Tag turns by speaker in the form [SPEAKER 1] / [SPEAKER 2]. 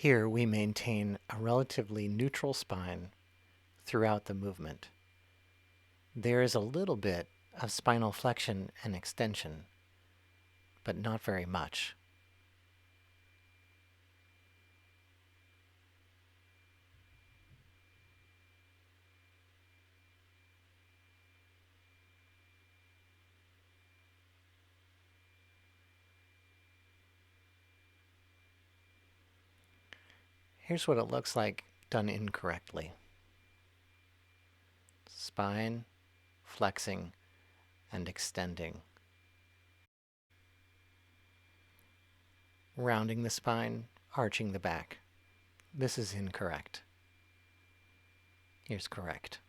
[SPEAKER 1] Here we maintain a relatively neutral spine throughout the movement. There is a little bit of spinal flexion and extension, but not very much. Here's what it looks like done incorrectly. Spine, flexing, and extending. Rounding the spine, arching the back. This is incorrect. Here's correct.